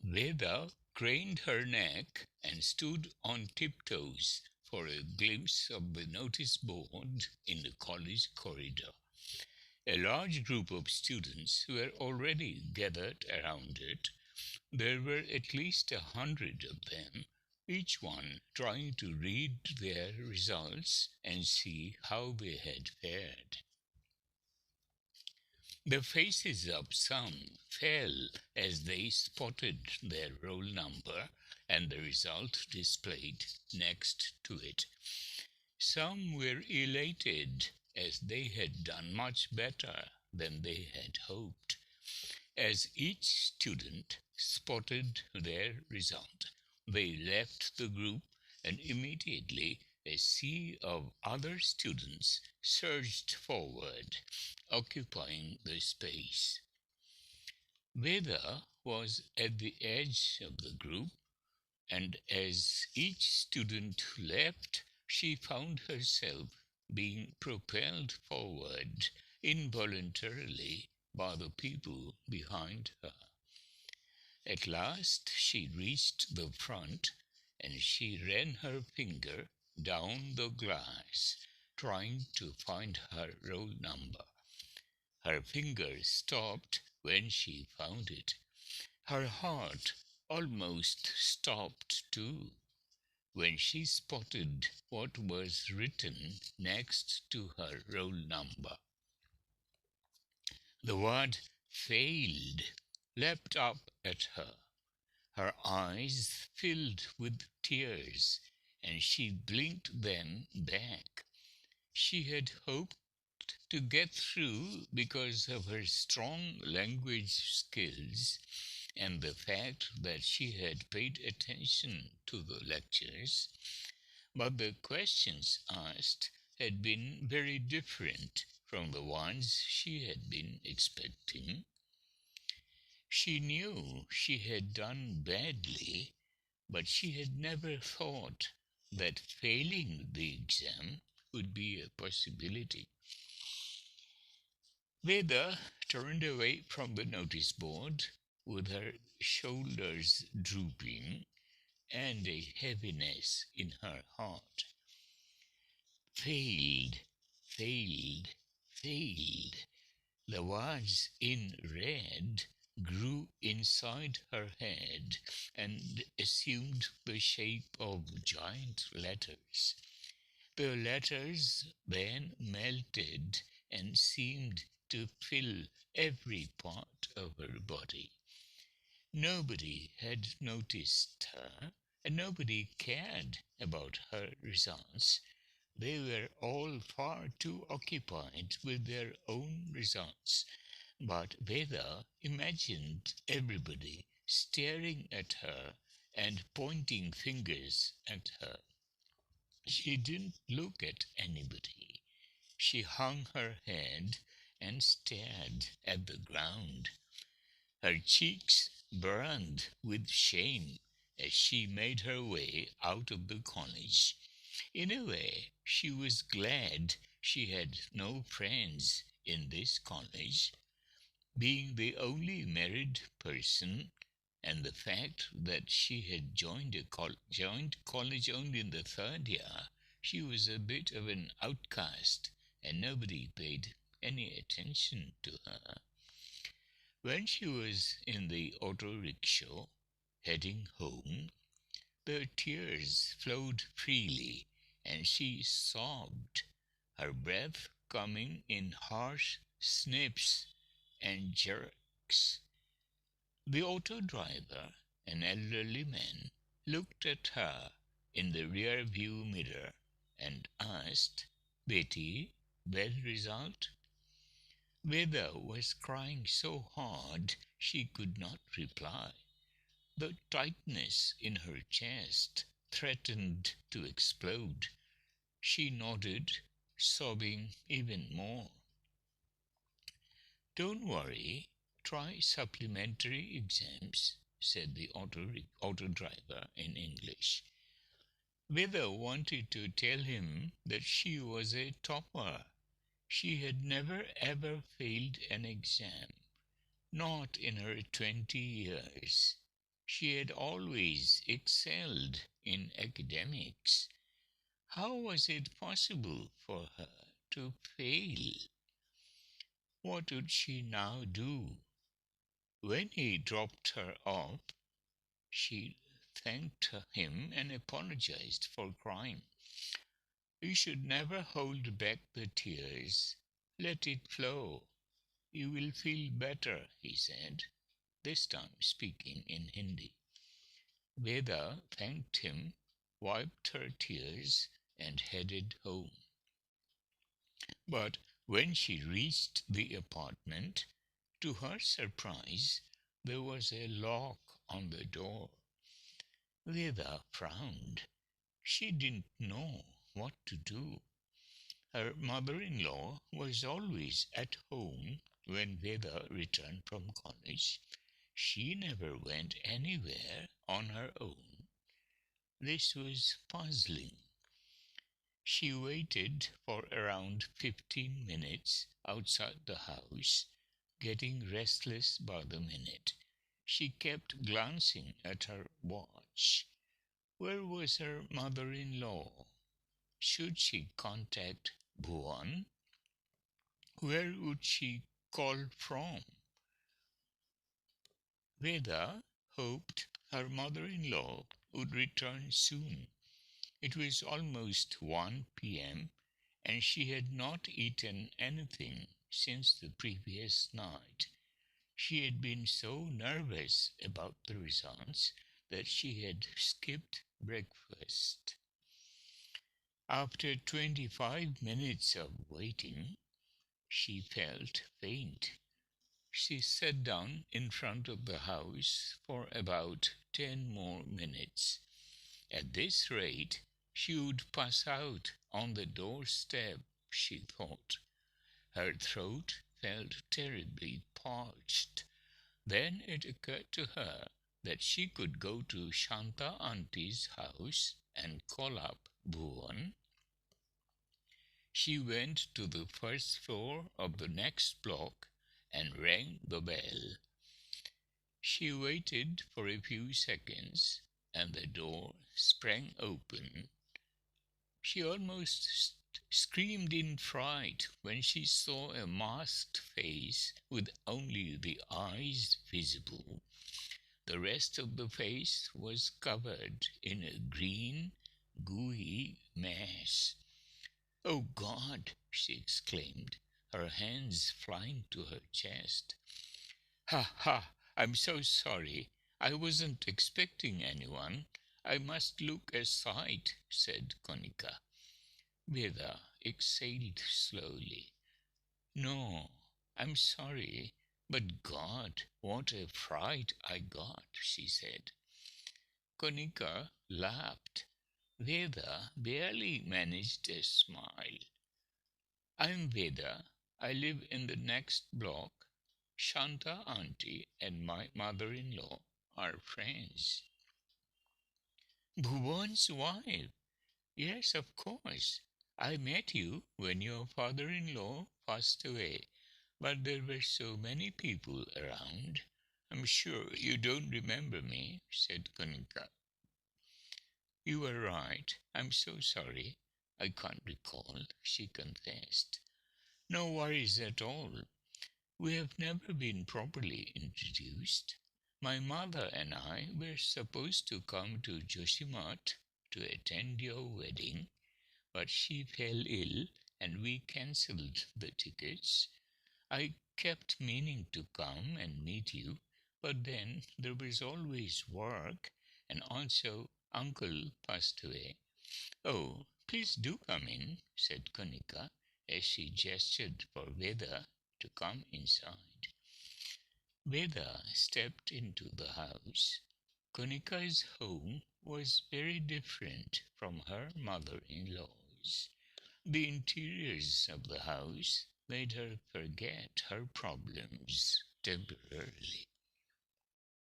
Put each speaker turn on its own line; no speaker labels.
Veda craned her neck and stood on tiptoes for a glimpse of the notice board in the college corridor. A large group of students were already gathered around it. There were at least 100 of them, each one trying to read their results and see how they had fared. The faces of some fell as they spotted their roll number and the result displayed next to it. Some were elated as they had done much better than they had hoped. As each student spotted their result, they left the group and immediately a sea of other students surged forward, occupying the space. Veda was at the edge of the group, and as each student left, she found herself being propelled forward involuntarily by the people behind her. At last she reached the front and she ran her finger down the glass, trying to find her roll number. Her finger stopped when she found it. Her heart almost stopped too when she spotted what was written next to her roll number. The word failed leapt up at her. Her eyes filled with tears, and she blinked them back. She had hoped to get through because of her strong language skills and the fact that she had paid attention to the lectures, but the questions asked had been very different from the ones she had been expecting. She knew she had done badly, but she had never thought that failing the exam would be a possibility. Veda turned away from the notice board with her shoulders drooping and a heaviness in her heart. Failed, failed, failed. The words in red grew inside her head and assumed the shape of giant letters. The letters then melted and seemed to fill every part of her body. Nobody had noticed her, and nobody cared about her results. They were all far too occupied with their own results. But Veda imagined everybody staring at her and pointing fingers at her. She didn't look at anybody. She hung her head and stared at the ground. Her cheeks burned with shame as she made her way out of the college. In a way, she was glad she had no friends in this college. Being the only married person, and the fact that she had joined college only in the third year, she was a bit of an outcast, and nobody paid any attention to her. When she was in the auto rickshaw heading home, the tears flowed freely and she sobbed, her breath coming in harsh snips and jerks. The auto driver, an elderly man, looked at her in the rear view mirror and asked, Betty, bad result? Veda was crying so hard she could not reply. The tightness in her chest threatened to explode. She nodded, sobbing even more. Don't worry, try supplementary exams, said the auto driver in English. Veda wanted to tell him that she was a topper. She had never ever failed an exam, not in her 20 years. She had always excelled in academics. How was it possible for her to fail? What would she now do? When he dropped her off, she thanked him and apologized for crying. You should never hold back the tears. Let it flow. You will feel better, he said, this time speaking in Hindi. Veda thanked him, wiped her tears, and headed home. But when she reached the apartment, to her surprise, there was a lock on the door. Veda frowned. She didn't know what to do. Her mother-in-law was always at home when Veda returned from college. She never went anywhere on her own. This was puzzling. She waited for around 15 minutes outside the house, getting restless by the minute. She kept glancing at her watch. Where was her mother-in-law? Should she contact Bhuvan? Where would she call from? Veda hoped her mother-in-law would return soon. It was almost 1 p.m., and she had not eaten anything since the previous night. She had been so nervous about the results that she had skipped breakfast. After 25 minutes of waiting, she felt faint. She sat down in front of the house for about 10 more minutes. At this rate, she would pass out on the doorstep, she thought. Her throat felt terribly parched. Then it occurred to her that she could go to Shanta Auntie's house and call up Bhuvan. She went to the first floor of the next block and rang the bell. She waited for a few seconds and the door sprang open. She almost screamed in fright when she saw a masked face with only the eyes visible. The rest of the face was covered in a green, gooey mass. "Oh God!" she exclaimed, her hands flying to her chest. "Ha ha! I'm so sorry. I wasn't expecting anyone. I must look a sight," said Konika. Veda exhaled slowly. "No, I'm sorry, but God, what a fright I got," she said. Konika laughed. Veda barely managed a smile. "I'm Veda. I live in the next block. Shanta Auntie and my mother-in-law are friends." "Bhuvan's wife? Yes, of course. I met you when your father-in-law passed away, but there were so many people around. I'm sure you don't remember me," said Kanika. "You are right. I'm so sorry. I can't recall," she confessed. "No worries at all. We have never been properly introduced. My mother and I were supposed to come to Joshimath to attend your wedding, but she fell ill and we cancelled the tickets. I kept meaning to come and meet you, but then there was always work, and also uncle passed away." "Oh, please do come in," said Kanika as she gestured for Veda to come inside. Veda stepped into the house. Konika's home was very different from her mother-in-law's. The interiors of the house made her forget her problems temporarily.